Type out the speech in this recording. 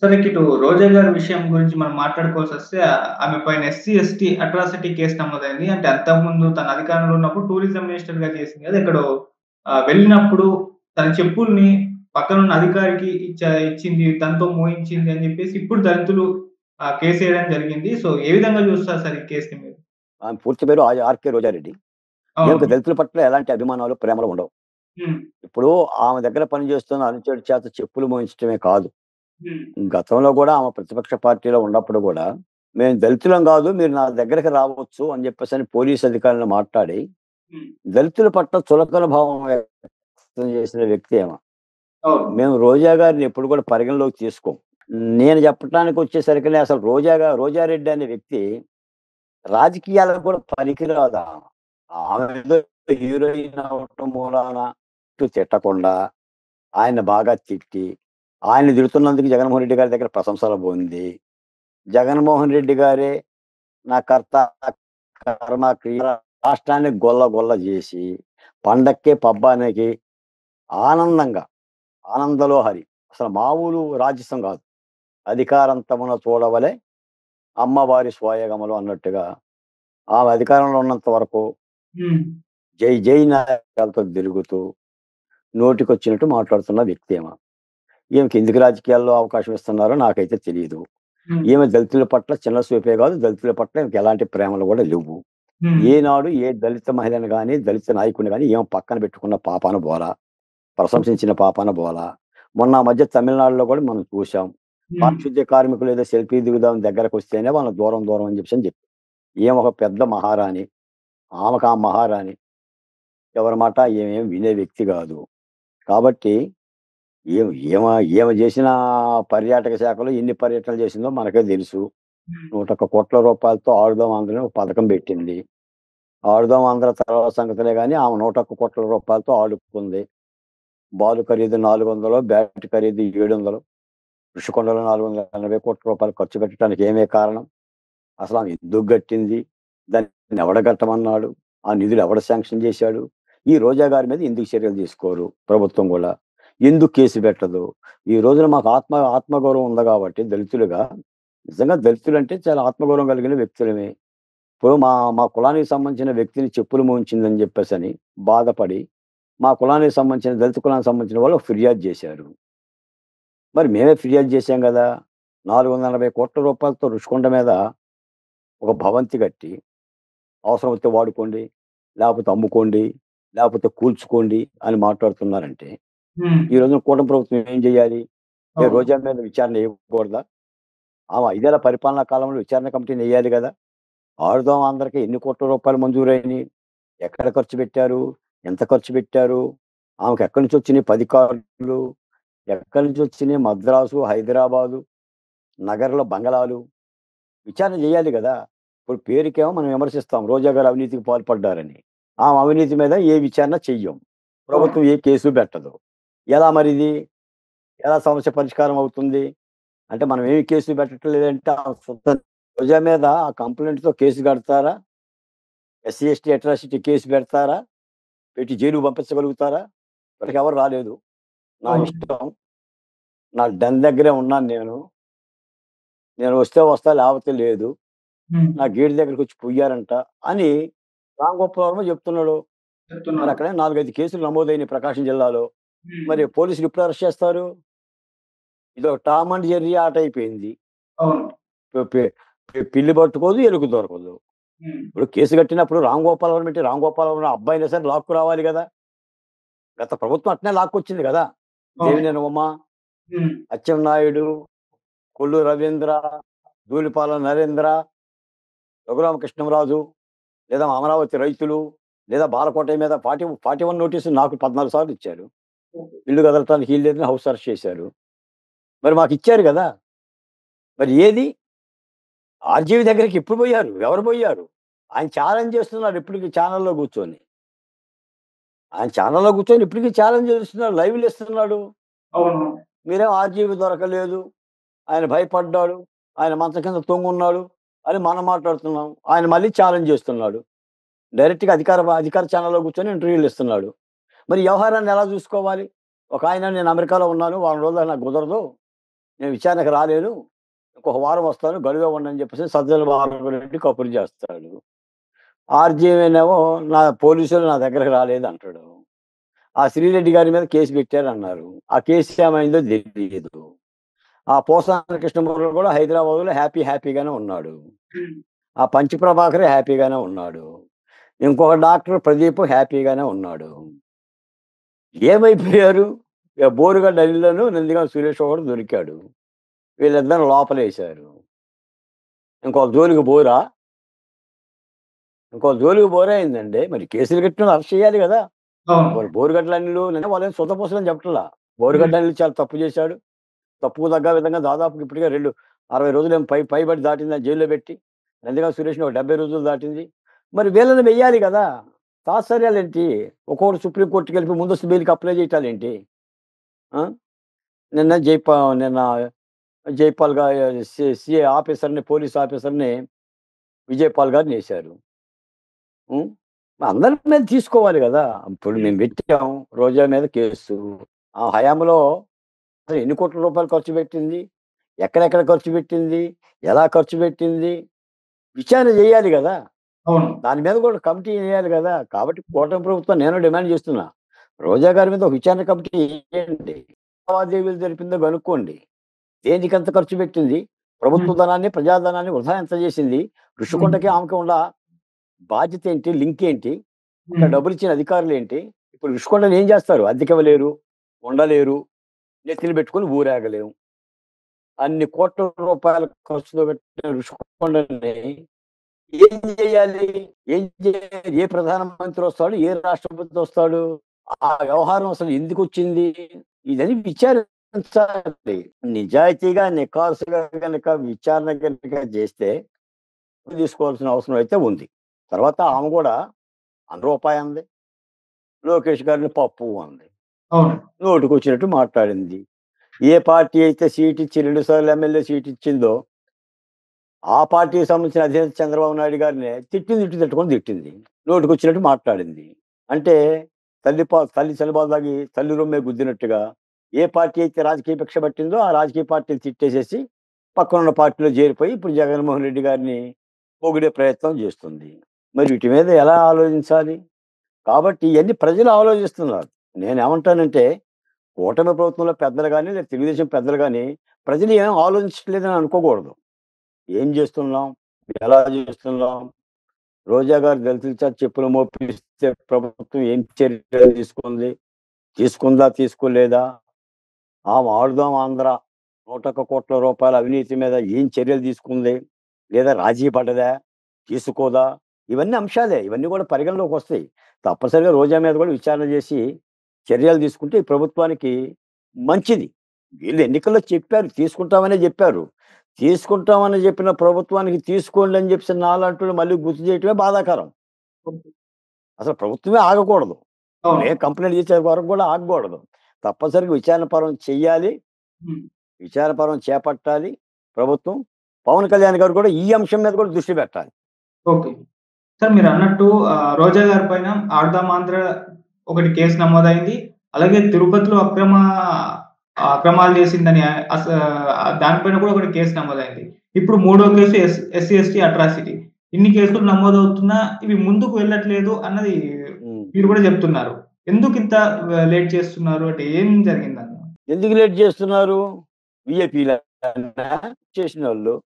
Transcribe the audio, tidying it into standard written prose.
సరే ఇటు రోజా గారి విషయం గురించి మనం మాట్లాడుకోవాల్సొస్తే ఆమె పైన ఎస్సీ, ఎస్టీ అట్రాసిటీ కేస్ నమోదైంది. అంటే అంతకుముందు తను అధికారంలో ఉన్నప్పుడు టూరిజం మినిస్టర్‌గా చేసింది కదా! ఎక్కడో వెళ్ళినప్పుడు తన చెప్పుల్ని పక్కనున్న అధికారికి ఇచ్చింది. తనతో మోయించింది అని చెప్పేసి ఇప్పుడు దళితులు కేసేయడం జరిగింది. సో, ఏ విధంగా చూస్తారు సార్ ఈ కేస్‌ని మీరు? ఆమె పూర్తి పేరు ఆర్‌కే రోజారెడ్డి. ఈమెకు అవును. దళితుల పట్ల ఎలాంటి అభిమానాలు, ప్రేమలు ఉండవు. హ్మ్. ఇప్పుడు ఆమె దగ్గర పనిచేస్తున్న అనుచరుడి చేత చెప్పులు మోయించడమే కాదు. హ్మ్. గతంలో గూడా ఆమె ప్రతిపక్ష పార్టీలో ఉన్నప్పుడు గూడా, "మేము దళితులం గాదు, మీరు నా దగ్గరికి రావచ్చు" అని జెప్పేసని పోలీస్ అధికారులను మాట్లాడి, హ్మ్. దళితుల పట్ల చులకన భావం వ్యక్తం చేసిన వ్యక్తి ఆమె. అవును. మేము రోజా గారిని ఎప్పుడు కూడా పరిగణలోకి తీసుకోం. నేను చెప్పటానికొచ్చేసరికనే అసలు రోజారెడ్డి అనే వ్యక్తి రాజకీయాలకు కూడా పనికిరాదామె. ఆమె ఏదో హీరోయిన్ అవ్వటం మూలాన తిట్టకుండా, ఆయన్ని బాగా తిట్టి, ఆయన్ని తిడుతున్నందుకు జగన్మోహన్ రెడ్డి గారి దగ్గర ప్రశంసలు పొంది, జగన్మోహన్ రెడ్డి గారే నా కర్త, కర్మ, క్రియ రాష్ట్రాన్ని గొల్ల జేసి, పండక్కి, పబ్బానికి ఆనందంగా, ఆనందలోహరి అసలు మామూలు రాజసం గాదు. అధికారంతమున చూడవలె అమ్మవారి సోయగములు అన్నట్టుగా ఆమె అధికారంలో ఉన్నంత వరకు హ్మ్. జై జై నాయకులతో తిరుగుతూ, నోటికొచ్చినట్టు మాట్లాడుతున్న వ్యక్తి ఈమె. ఈమెకి ఎందుకు రాజకీయాల్లో అవకాశం ఇస్తున్నారో నాకైతే తెలీదు. హ్మ్. ఈమె దళితుల పట్ల చిన్న చూపే గాదు, దళితుల పట్ల ఈమెకి ఎలాంటి ప్రేమలు గూడా లెవ్వు. హ్మ్. ఏనాడు ఏ దళిత మహిళను గాని, దళిత నాయకుడిని గాని ఈమె పక్కన పెట్టుకున్న పాపాన బోలా. ప్రశంసించిన పాపాన బోలా. మొన్న ఆ మధ్య తమిళనాడులో గూడా మనం చూసాం. హ్మ్. పారిశుద్ధ్య కార్మికులు ఏదో సెల్ఫీ దిగుదాం దగ్గరకొస్తేనే వాళ్ళని దూరం దూరం అని చెప్పి. ఈమె ఒక పెద్ద మహారాణి. ఆమెకు ఆ మహారాణి. ఎవరి మాట ఈమేం వినే వ్యక్తి గాదు. కాబట్టి ఈమె ఈమె ఈమె చేసిన పర్యాటక శాఖలో ఎన్ని పర్యటనలు చేసిందో మనకే తెలుసు. హ్మ్. 101,00,00,000 ఆడుదాం ఆంధ్ర అని ఒక పథకం పెట్టింది. ఆడుదాం ఆంధ్ర తర్వాత సంగతులే గాని ఆమె రూ. 101,00,00,000 ఆడుకుంది. బాల్ ఖరీదు 400, బ్యాట్ ఖరీదు 700. ఋషికొండలో రూ. 480,00,00,000 ఖర్చు పెట్టడానికి ఏమే కారణం? అసలామె ఎందుకు గట్టింది? దాన్ని ఎవడు గట్టమన్నాడు? ఆ నిధులు ఎవడు శాంక్షన్ చేశాడు? ఈ రోజా గారి మీద ఎందుకు చర్యలు తీసుకోరు ప్రభుత్వం గూడా? ఎందుకు కేసు పెట్టదు? ఈ రోజున మాకు ఆత్మగౌరవం ఉంది గాబట్టి దళితులుగా నిజంగా దళితులంటే చాలా ఆత్మగౌరవం కలిగిన వ్యక్తులమే. ఇప్పుడు మా మా కులానికి సంబంధించిన వ్యక్తిని చెప్పులు మోయించిందని జెప్పేసని బాధపడి, మా కులానికి సంబంధించిన దళిత కులానికి సంబంధించిన వాళ్ళు ఫిర్యాదు జేశారు. మరి మేమే ఫిర్యాదు చేశాం గదా! రూ. 480,00,00,000 రుషికొండ మీద ఒక భవంతి కట్టి అవసరమైతే వాడుకోండి. లేపోతే అమ్ముకోండి. లేపోతే కూల్చుకోండి అని మాట్లాడుతున్నారంటే, హ్మ్. ఈ రోజున కూటమి ప్రభుత్వం ఏం జేయాలి? అవును. రోజా మీద విచారణ చేయకూడదా? ఆమె 5 ఏళ్ల పరిపాలనా కాలంలో విచారణ కమిటీని ఎయ్యాలి గదా! ఆడుదాం ఆంధ్రకి ఎన్ని కోట్ల రూపాయలు మంజూరైనియి? ఎక్కడ ఖర్చు పెట్టారు? ఎంత ఖర్చు పెట్టారు? ఆమెకు ఎక్కడి నుంచొచ్చినియి 10 కార్లు? ఎక్కడి నుంచొచ్చినియి మద్రాసు, హైదరాబాదు, నగర్‌లో బంగళాలు? విచారణ జేయాలి గదా! ఇప్పుడు పేరుకేమో మనం విమర్శిస్తాం. రోజా గారు అవినీతికి పాల్పడ్డారని. ఆమె అవినీతి మీద ఏ విచారణ చెయ్యం. అవును. ప్రభుత్వం ఏ కేసు పెట్టదు. ఎలా మరిది? ఎలా సమస్య పరిష్కారం అవుతుంది? అంటే మనం ఏమి కేసు పెట్టట్లేదంటే ఆ రోజా మీద ఆ కంప్లెయింట్‌తో కేసు కడతారా? ఎస్సీ, ఎస్టీ అట్రాసిటీ కేసు పెడతారా? పెట్టి జైలుకి పంపించగలుగుతారా? ఇప్పటికెవరు రాలేదు. నా అవును. ఇష్టం. నా డన్ దగ్గరే ఉన్నాను నేను. నేను వస్తే వస్తా లేకపోతే లేదు. హ్మ్. నా గేట్ దగ్గరకొచ్చి పొయ్యారంట అని రామ్ గోపాల్ వర్మ చెప్తున్నాడు. మరి చెప్తున్నారు. అక్కడే 4, 5 కేసులు నమోదయినాయి ప్రకాశం జిల్లాలో. హ్మ్. మరి పోలీసులు ఎప్పుడు అరెస్ట్ చేస్తారు? ఇదొక టామ్ అండ్ జెర్రీ ఆట అయిపోయింది. అవును. పె పె పిల్లి పట్టుకోదు, ఎలుక దొరకదు. హ్మ్. ఇప్పుడు కేసు కట్టినప్పుడు రామ్ గోపాల్ వర్మ ఏంటి? రామ్ గోపాల్ వర్మ అబ్బాయినా సరే లాక్కు రావాలి గదా! గత ప్రభుత్వం అట్నే లాక్కొచ్చింది గదా! అవును. దేవినేని ఉమ, హ్మ్. అచ్చెన్నాయుడు, కొల్లు రవీంద్ర, ధూళిపాల నరేంద్ర, రఘురామకృష్ణంరాజు, లేదా అమరావతి రైతులు, లేదా బాలకోటయ్య మీద 41 నోటీసులు నాకు 14 సార్లు ఇచ్చారు. ఓకే. ఇల్లు కదలటానికి వీల్లేదని హౌస్ అరెస్ట్ చేశారు. మరి మాకిచ్చారు గదా! మరి ఏది? ఆర్‌జీవీ దగ్గరికి ఎప్పుడు బోయారు? ఎవరు బోయారు? ఆయన ఛాలెంజ్ చేస్తున్నారు ఇప్పటికి ఛానెల్‌లో గూర్చొని. ఆయన ఛానెల్‌లో కూర్చొని ఇప్పటికి ఛాలెంజ్ చేస్తున్నాడు. లైవ్‌లు ఇస్తున్నాడు. అవును. మీరేమో ఆర్‌జీవీ దొరకలేదు. ఆయన భయపడ్డాడు. ఆయన మంచం కింద తొంగున్నాడు అని మనం మాట్లాడుతున్నాం. ఆయన మళ్ళీ ఛాలెంజ్ చేస్తున్నాడు. డైరెక్ట్‌గా అధికార ఛానెల్‌లో కూర్చొని ఇంటర్వ్యూలు ఇస్తున్నాడు. మరి ఈ వ్యవహారాన్ని ఎలా చూసుకోవాలి? ఒకాయన నేను అమెరికాలో ఉన్నాను. వారం రోజులు నాకు కుదరదు. నేను విచారణకు రాలేను. ఇంకొక వారం వస్తాను. గడువే ఉండని చెప్పేసి సజ్జల బాబురెడ్డి కబురు చేస్తాడు. ఆర్‌జీవీనేమో పోలీసులు నా దగ్గరకు రాలేదంటాడు. ఆ శ్రీరెడ్డి గారి మీద కేసు పెట్టారన్నారు. ఆ కేసు ఏమైందో తెలీదు. ఆ పోసాని కృష్ణమూర్తి కూడా హైదరాబాద్‌లో హ్యాపీగానే ఉన్నాడు. హ్మ్. ఆ పంచ ప్రభాకర్ హ్యాపీగానే ఉన్నాడు. ఇంకొక డాక్టర్ ప్రదీప్ హ్యాపీగానే ఉన్నాడు. ఏమైపోయారు? బోరుగడ్డ అనిల్‌ను, నందిగామ సురేష్ ఒకడు దొరికాడు. వీళ్ళిద్దరిని లోపలేశారు. ఇంకో జోలికి బోరా? ఇంకో జోలికి బోరైందండి. మరి కేసులు కట్టినోళ్ళు అరెస్ట్ చేయాలి గదా! అవును. మరి బోరుగడ్డ అనిలు వాళ్ళేం సుత్తపూసలని చెప్పట్లా. హ్మ్. బోరుగడ్డ అనిల్ చాలా తప్పు చేశాడు. తప్పుకు తగ్గ విధంగా దాదాపుగా ఇప్పటికే 60 రోజులేమో పైబడి దాటింది జైల్లో పెట్టి. నందిగామ సురేష్‌ని ఒక 70 రోజులు దాటింది. మరి వీళ్ళని వెయ్యాలి గదా! తాత్సర్యాలేంటి? ఒక్కొక్కడు సుప్రీం కోర్ట్‌కెళ్ళిపోయి ముందస్తు బెయిల్‌కి అప్లై చేయటాలేంటి? ఆ! నిన్న జైపాల్ గా సీఏ ఆఫీసర్‌ని, పోలీస్ ఆఫీసర్‌ని విజయపాల్ గారినేశారు. హ్మ్. అందరి మీద తీసుకోవాలి గదా! ఇప్పుడు హ్మ్. మేము పెట్టాం. రోజా మీద కేసు. ఆ హయాంలో అసలు ఎన్ని కోట్ల రూపాయలు ఖర్చు పెట్టింది? ఎక్కడెక్కడ ఖర్చు పెట్టింది? ఎలా ఖర్చు పెట్టింది? విచారణ జేయాలి గదా! అవును. దాని మీద కూడా కమిటీ ఎయ్యాలి గదా! కాబట్టి కూటమి ప్రభుత్వం నేను డిమాండ్ చేస్తున్నా. రోజా గారి మీద ఒక విచారణ కమిటీ ఎయ్యండి. లావాదేవీలు జరిపిందో గనుక్కోండి. దేనికెంత ఖర్చు పెట్టింది? ప్రభుత్వ హ్మ్. ధనాన్ని, ప్రజాధనాన్ని వృధా ఎంత చేసింది? హ్మ్. ఋషికొండకి ఆమెకి ఉన్న బాధ్యతేంటి? లింకేంటి? అక్కడ హ్మ్. డబ్బులిచ్చిన అధికారులేంటి? ఇప్పుడు ఋషికొండని ఏం చేస్తారు? అద్దెకివ్వలేరు, ఉండలేరు, నెత్తిన పెట్టుకొని ఊరేగలేం. అన్ని కోట్ల రూపాయల ఖర్చుతో పెట్టిన ఋషికొండని ఏం జేయాలి? ఏం జేయాలి? ఏ ప్రధానమంత్రి వస్తాడు? ఏ రాష్ట్రపతి వస్తాడు? ఆ వ్యవహారం అసలు ఎందుకొచ్చింది? ఇదని విచారించాలి. నిజాయితీగా, నికార్సుగా గనక విచారణ గనక జేస్తే తీసుకోవాల్సిన అవసరం అయితే ఉంది. తర్వాత ఆమె గూడా రూపాయి అంది. లోకేష్ గారిని పప్పు అంది. అవును. నోటికొచ్చినట్టు మాట్లాడింది. ఏ పార్టీ అయితే సీటిచ్చి 2 సార్లు ఎమ్మెల్యే సీటిచ్చిందో ఆ పార్టీకి సంబంధించిన అధినేత చంద్రబాబు నాయుడు గారినే తిట్టుకొని తిట్టింది. నోటికొచ్చినట్టు మాట్లాడింది. అంటే తల్లి చలిబాలు తాగి తల్లి రొమ్మే గుద్దినట్టుగా ఏ పార్టీ అయితే రాజకీయ భిక్ష పట్టిందో ఆ రాజకీయ పార్టీని తిట్టేసేసి పక్కనున్న పార్టీలో చేరిపోయి ఇప్పుడు జగన్మోహన్ రెడ్డి గారిని పొగిడే ప్రయత్నం చేస్తుంది. మరి వీటి మీద ఎలా ఆలోచించాలి? కాబట్టి ఇయన్నీ ప్రజలు ఆలోచిస్తున్నారు. నేనేమంటానంటే కూటమి ప్రభుత్వంలో పెద్దలు గాని, లేదా తెలుగుదేశం పెద్దలు గాని ప్రజలు ఏం ఆలోచించట్లేదని అనుకోకూడదు. ఏం జేస్తున్నాం? ఎలా జేస్తున్నాం? రోజా గారు దళితుల చేత చెప్పులు మోపిస్తే ప్రభుత్వం ఏం చర్యలు తీసుకుంది? తీసుకుందా? తీసుకోలేదా? ఆడుదాం ఆంధ్ర 101 కోట్ల అవినీతి మీద ఏం చర్యలు తీసుకుంది? లేదా రాజీ పడ్డదా? తీసుకోదా? ఇవన్నీ అంశాలే. ఇవన్నీ కూడా పరిగణలోకొస్తాయి. తప్పనిసరిగా రోజా మీద కూడా విచారణ జేసి చర్యలు తీసుకుంటే ఈ ప్రభుత్వానికి మంచిది. వీళ్ళు ఎన్నికల్లో చెప్పారు. తీసుకుంటామనే జెప్పారు. తీసుకుంటామని జెప్పిన ప్రభుత్వానికి తీసుకోండి అని జెప్పేసి నాలాంటోళ్ళు మళ్ళీ గుర్తు చేయటమే బాధాకరం. అసలు ప్రభుత్వమే ఆగకూడదు. అవును. మేము కంప్లెయింట్ చేసే వరకు గూడా ఆగకూడదు. తప్పనిసరిగా విచారణ పరం చెయ్యాలి. హ్మ్. విచారణ పరం చేపట్టాలి ప్రభుత్వం. పవన్ కళ్యాణ్ గారు కూడా ఈ అంశం మీద కూడా దృష్టి పెట్టాలి. ఓకే. సార్ మీరన్నట్టు రోజా గారి పైన ఆడదాం ఆంధ్ర ఒకటి కేసు నమోదైంది. అలాగే తిరుపతిలో అక్రమాలు చేసిందని దానిపైన కూడా ఒకటి కేసు నమోదైంది. ఇప్పుడు మూడో కేసు ఎస్సీ, ఎస్టీ అట్రాసిటీ. ఇన్ని కేసులు నమోదవుతున్నా ఇవి ముందుకు వెళ్ళట్లేదు అన్నది హ్మ్. మీరు కూడా చెప్తున్నారు. ఎందుకింత లేట్ చేస్తున్నారు? అంటే ఏం జరిగిందన్న? ఎందుకు లేట్ చేస్తున్నారు? వీఐపీలనా చేసినోళ్ళు?